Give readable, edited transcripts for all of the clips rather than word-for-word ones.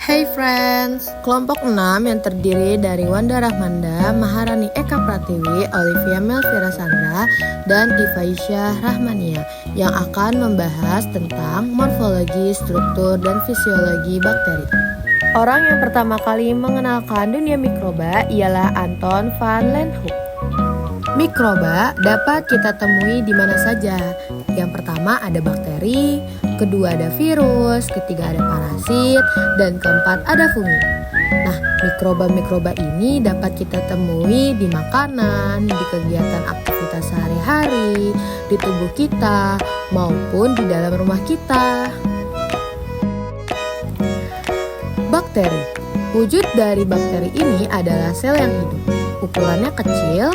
Hey friends, kelompok 6 yang terdiri dari Wanda Rahmanda, Maharani Eka Pratiwi, Olivia Melvira Sandra, dan Ivaisya Rahmania yang akan membahas tentang morfologi, struktur, dan fisiologi bakteri. Orang yang pertama kali mengenalkan dunia mikroba ialah Anton van Leeuwenhoek. Mikroba dapat kita temui di mana saja. Yang pertama ada bakteri, kedua ada virus, ketiga ada parasit, dan keempat ada fungi. Nah, mikroba-mikroba ini dapat kita temui di makanan, di kegiatan aktivitas sehari-hari, di tubuh kita, maupun di dalam rumah kita. Bakteri. Wujud dari bakteri ini adalah sel yang hidup. Ukurannya kecil,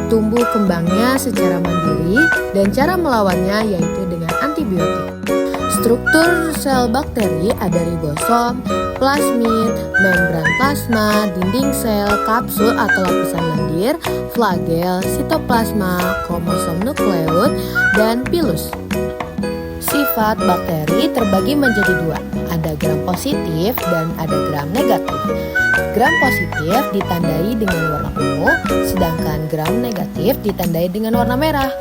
tumbuh kembangnya secara mandiri, dan cara melawannya yaitu dengan antibiotik. Struktur sel bakteri ada ribosom, plasmid, membran plasma, dinding sel, kapsul atau lapisan lendir, flagel, sitoplasma, kromosom nukleus, dan pilus. Sifat bakteri terbagi menjadi dua, ada gram positif dan ada gram negatif. Gram positif ditandai dengan warna ungu, sedangkan gram negatif ditandai dengan warna merah.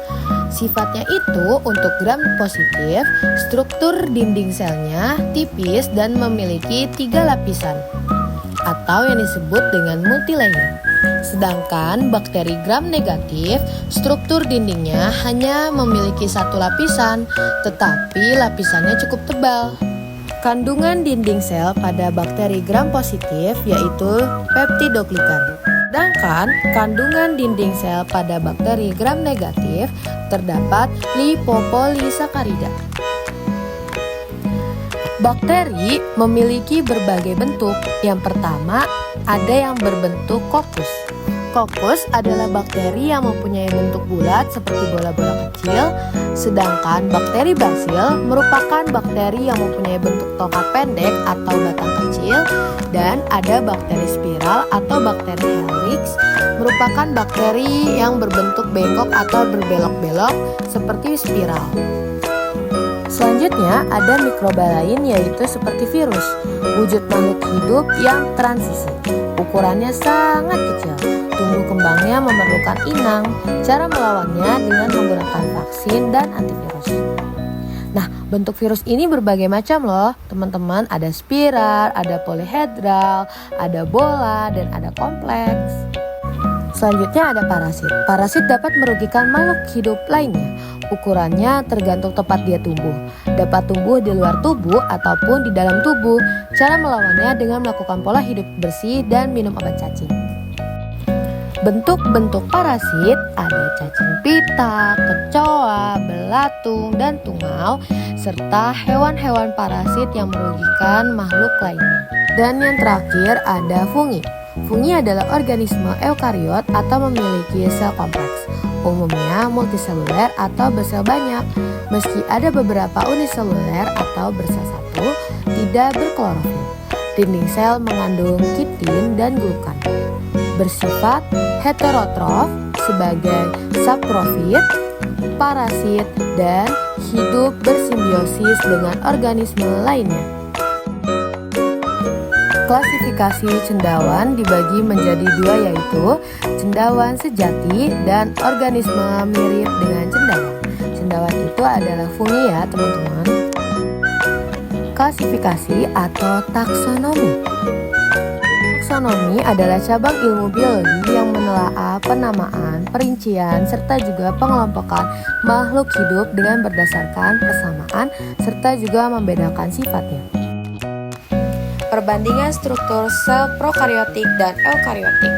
Sifatnya itu untuk gram positif, struktur dinding selnya tipis dan memiliki 3 lapisan atau yang disebut dengan multilayer. Sedangkan bakteri gram negatif, struktur dindingnya hanya memiliki 1 lapisan, tetapi lapisannya cukup tebal. Kandungan dinding sel pada bakteri gram positif yaitu peptidoglikan. Sedangkan kandungan dinding sel pada bakteri gram negatif terdapat lipopolisakarida. Bakteri memiliki berbagai bentuk. Yang pertama, ada yang berbentuk kokus. Kokus adalah bakteri yang mempunyai bentuk bulat seperti bola-bola kecil, sedangkan bakteri basil merupakan bakteri yang mempunyai bentuk tongkat pendek atau batang kecil, dan ada bakteri spiral atau bakteri helix merupakan bakteri yang berbentuk bengkok atau berbelok-belok seperti spiral. Selanjutnya ada mikroba lain yaitu seperti virus, wujud makhluk hidup yang transisi. Ukurannya sangat kecil, tumbuh kembangnya memerlukan inang, cara melawannya dengan menggunakan vaksin dan antivirus. Nah, bentuk virus ini berbagai macam loh teman-teman, ada spiral, ada polihedral, ada bola, dan ada kompleks. Selanjutnya ada parasit. Parasit dapat merugikan makhluk hidup lainnya. Ukurannya tergantung tempat dia tumbuh. Dapat tumbuh di luar tubuh ataupun di dalam tubuh. Cara melawannya dengan melakukan pola hidup bersih dan minum obat cacing. Bentuk-bentuk parasit ada cacing pita, kecoa, belatung, dan tungau, serta hewan-hewan parasit yang merugikan makhluk lainnya. Dan yang terakhir ada fungi. Fungi adalah organisme eukariot atau memiliki sel kompleks, umumnya multiseluler atau bersel banyak. Meski ada beberapa uniseluler atau bersel satu, tidak berklorofil. Dinding sel mengandung kitin dan glukan. Bersifat heterotrof sebagai saprofit, parasit, dan hidup bersimbiosis dengan organisme lainnya. Klasifikasi cendawan dibagi menjadi 2 yaitu cendawan sejati dan organisme mirip dengan cendawan. Cendawan itu adalah fungi ya teman-teman. Klasifikasi atau taksonomi. Taksonomi adalah cabang ilmu biologi yang menelaah penamaan, perincian, serta juga pengelompokan makhluk hidup dengan berdasarkan persamaan serta juga membedakan sifatnya. Perbandingan struktur sel prokariotik dan eukariotik.